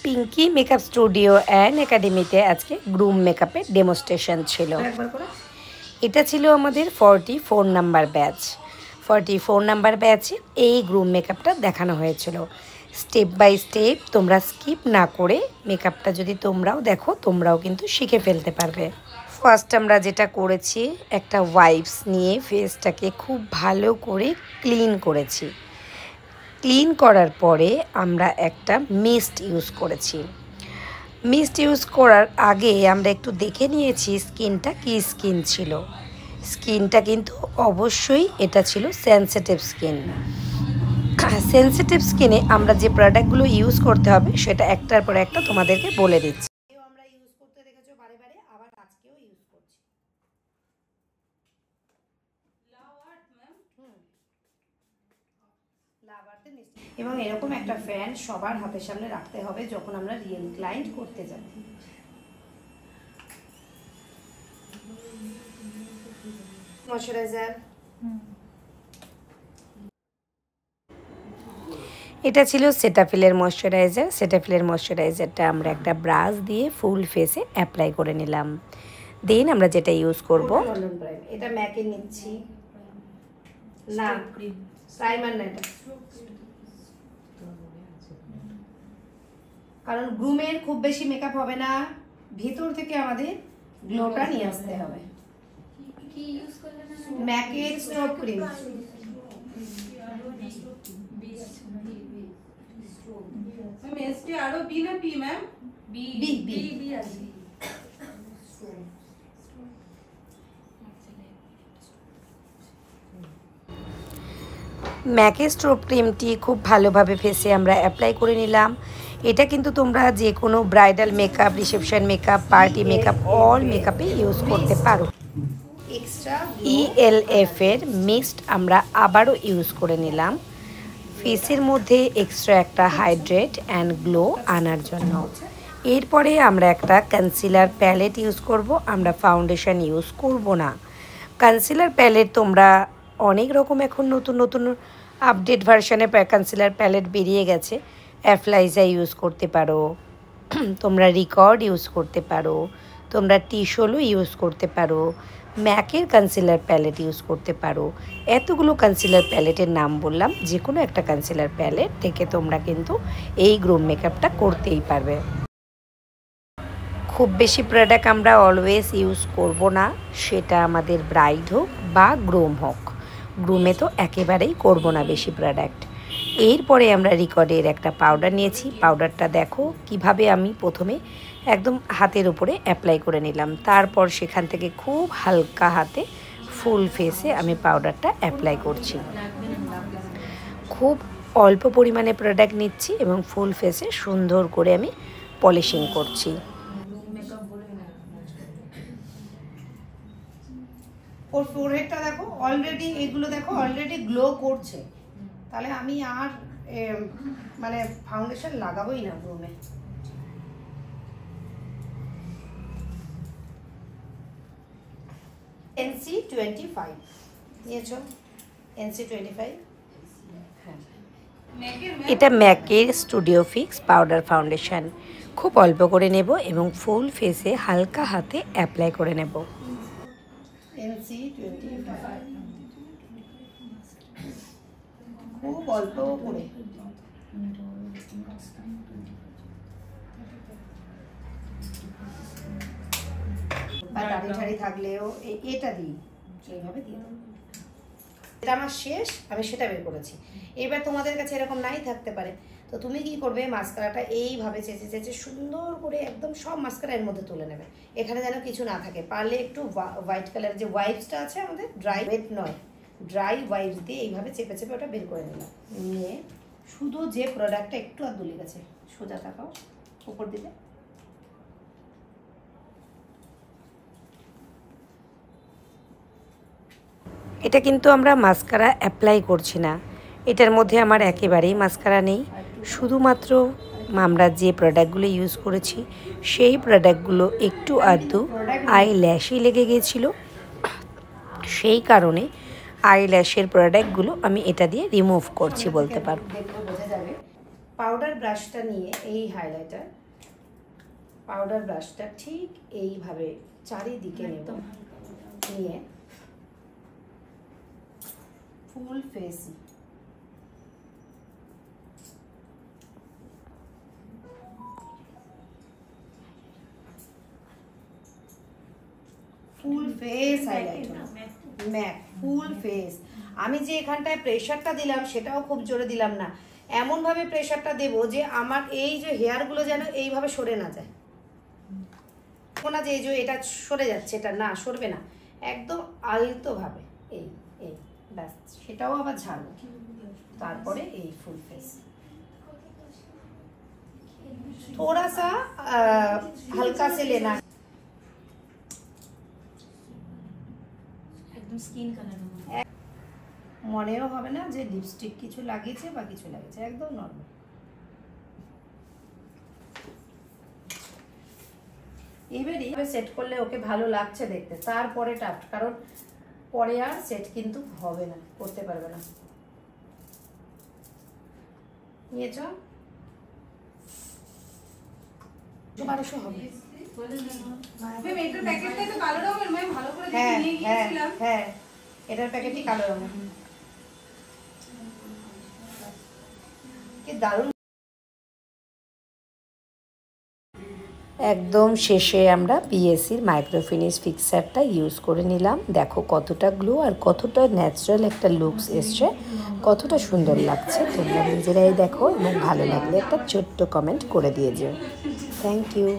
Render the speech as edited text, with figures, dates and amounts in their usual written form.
Pinki makeup studio and একাডেমিতে আজকে groom মেকআপের ডেমনস্ট্রেশন ছিল। এটা ছিল আমাদের 44 নাম্বার ব্যাচ। 44 নাম্বার ব্যাচে এই গ্রুম মেকআপটা দেখানো হয়েছিল। স্টেপ বাই স্টেপ তোমরা স্কিপ না করে মেকআপটা যদি তোমরাও দেখো তোমরাও কিন্তু শিখে ফেলতে পারবে। ফার্স্ট আমরা যেটা করেছি, একটা ওয়াইপস নিয়ে ফেসটাকে খুব ভালো করে ক্লিন করেছি। ক্লিন করার পরে আমরা একটা মিস্ট ইউজ করেছি। মিস্ট ইউজ করার আগে আমরা একটু দেখে নিয়েছি স্কিনটা কী স্কিন ছিল। স্কিনটা কিন্তু অবশ্যই এটা ছিল সেনসিটিভ স্কিন। সেনসিটিভ স্কিনে আমরা যে প্রোডাক্টগুলো ইউজ করতে হবে সেটা একটার পর একটা তোমাদেরকে বলে দিচ্ছি। আমরা ইউজ করতে দেখেছো বারে বারে, আবার আজকেও ইউজ করছি। এবং এরকম একটা ফ্যান সবার হাতের সামনে রাখতে হবে যখন আমরা রিয়েল ক্লায়েন্ট করতে যাই। ময়শ্চারাইজার, এটা ছিল সেটাফিলের ময়শ্চারাইজার। সেটাফিলের ময়শ্চারাইজারটা আমরা একটা ব্রাশ দিয়ে ফুল ফেসে অ্যাপ্লাই করে নিলাম। দেন আমরা যেটা ইউজ করব, এটা ম্যাকে নিচ্ছি না, প্রাইমার না, এটা কারণ গ্রুমের খুব বেশি মেকআপ হবে না, ভিতর থেকে আমাদের গ্লোটা নিয়ে আসতে হবে। কি ইউজ করলেন? ম্যাকের স্ট্রোব ক্রিম। ম্যাম এসটি আরো বি না P ma'am? B B B B আছে। ম্যাকের স্ট্রোব ক্রিমটি খুব ভালোভাবে ফেসে আমরা অ্যাপ্লাই করে নিলাম। এটা কিন্তু তোমরা যে কোনো bridal makeup, reception makeup, party makeup, all মেকআপে ইউজ করতে পারো। এক্সট্রা ELF এর মিস্ট আমরা আবারও ইউজ করে নিলাম ফেসের মধ্যে এক্সট্রা একটা হাইড্রেট অ্যান্ড গ্লো আনার জন্য। এরপরে আমরা একটা কনসিলার প্যালেট ইউজ করব, আমরা ফাউন্ডেশন ইউজ করব না। কনসিলার প্যালেট তোমরা অনেক রকম এখন নতুন নতুন আপডেট ভার্সনে কনসিলার প্যালেট বেরিয়ে গেছে। অ্যাফ্লাইজা ইউজ করতে পারো, তোমরা রিকর্ড ইউজ করতে পারো, তোমরা টিশোলও ইউজ করতে পারো, ম্যাকের কনসিলার প্যালেট ইউজ করতে পারো। এতগুলো কনসিলার প্যালেটের নাম বললাম, যে কোনো একটা কনসিলার প্যালেট থেকে তোমরা কিন্তু এই গ্রুম মেকআপটা করতেই পারবে। খুব বেশি প্রোডাক্ট আমরা অলওয়েজ ইউজ করব না, সেটা আমাদের ব্রাইড হোক বা গ্রুম হোক। গ্রুমে তো একেবারেই করব না বেশি প্রোডাক্ট। এরপরে আমরা রিকর্ডের একটা পাউডার নিয়েছি। পাউডারটা দেখো কিভাবে আমি প্রথমে একদম হাতের উপরে অ্যাপ্লাই করে নিলাম, তারপর সেখান থেকে খুব হালকা হাতে ফুল ফেসে আমি পাউডারটা অ্যাপ্লাই করছি। খুব অল্প পরিমাণে প্রোডাক্ট নিচ্ছি এবং ফুল ফেসে সুন্দর করে আমি পলিশিং করছি। ওর ফোরহেডটা দেখো অলরেডি, এগুলো দেখো অলরেডি গ্লো করছে, তাহলে আমি আর মানে ফাউন্ডেশন লাগাবোই না গ্রুমে। NC25 নিয়েছো? NC25, হ্যাঁ, এটা ম্যাকের স্টুডিও ফিক্স পাউডার ফাউন্ডেশন। খুব অল্প করে নেব এবং ফুল ফেসে হালকা হাতে অ্যাপ্লাই করে নেব। NC25 খুব অল্প করে। আর দাড়ি ঠাড়ি থাকলেও এটা দিই, এইভাবে দিয়ে দেবো। এটা আমার শেষ, আমি সেটা বের করেছি। এবার তোমাদের কাছে এরকম নাই থাকতে পারে, তো তুমি কি করবে, মাস্কারাটা এইভাবে চেঁচে চেঁচে সুন্দর করে একদম সব মাস্কারা এর মধ্যে তুলে নেবে। এখানে যেন কিছু না থাকে। পারলে একটু হোয়াইট কালার যে ওয়াইপসটা আছে আমাদের, ড্রাই ওয়েট নয়, ড্রাই ওয়াইপস দিয়ে এইভাবে চেপে চেপে ওটা বের করে নিলাম। নিয়ে শুধু যে প্রোডাক্টটা একটু আর দুলি গেছে, সোজা থাকাও উপর দিকে, এটা কিন্তু আমরা মাস্কারা অ্যাপ্লাই করছি না, এটার মধ্যে আমার একেবারেই মাস্কারা নেই। শুধুমাত্র আমরা যে প্রোডাক্টগুলো ইউজ করেছি সেই প্রোডাক্টগুলো একটু আধটু আই ল্যাশই লেগে গিয়েছিল, সেই কারণে আই ল্যাশের প্রোডাক্টগুলো আমি এটা দিয়ে রিমুভ করছি বলতে পারো। বোঝা যাবে পাউডার ব্রাশটা নিয়ে এই হাইলাইটার পাউডার ব্রাশটা ঠিক এইভাবে চারিদিকে নেব, নিয়ে full face full face highlighter MAC full face. আমি যে এখানটায় প্রেশারটা দিলাম সেটাও খুব জোরে দিলাম না, এমনভাবে প্রেশারটা দেবো যে আমার এই যে হেয়ারগুলো যেন এইভাবে সরে না যায়, না যে এই যে এটা সরে যাচ্ছে, এটা না সরবে না, একদম আলতোভাবে এই এই ব্যাস। সেটাও আবার ঝাড়বো, তারপরে এই ফুল ফেস थोड़ा सा हल्का से लेना, একদম স্কিন কালার মনেও হবে না যে লিপস্টিক কিছু লাগিয়েছে বা কিছু লাগিয়েছে, একদম নর্মাল। এবারই সেট করলে ওকে ভালো লাগছে দেখতে, তারপরে টাফট, কারণ পরে আর সেট কিন্তু হবে না, করতে পারবে না। নিয়েছ 1200 হবে। হ্যাঁ এটার প্যাকেটই কালো রঙের, কি দারুণ। একদম শেষে আমরা পিএসসির মাইক্রোফিনিশ ফিক্সারটা ইউজ করে নিলাম। দেখো কতটা গ্লো আর কতটা ন্যাচারাল একটা লুকস এসছে, কতটা সুন্দর লাগছে। তোমরা নিজেরাই দেখো এবং ভালো লাগলে একটা ছোট্ট কমেন্ট করে দিয়ে যেও। Thank you.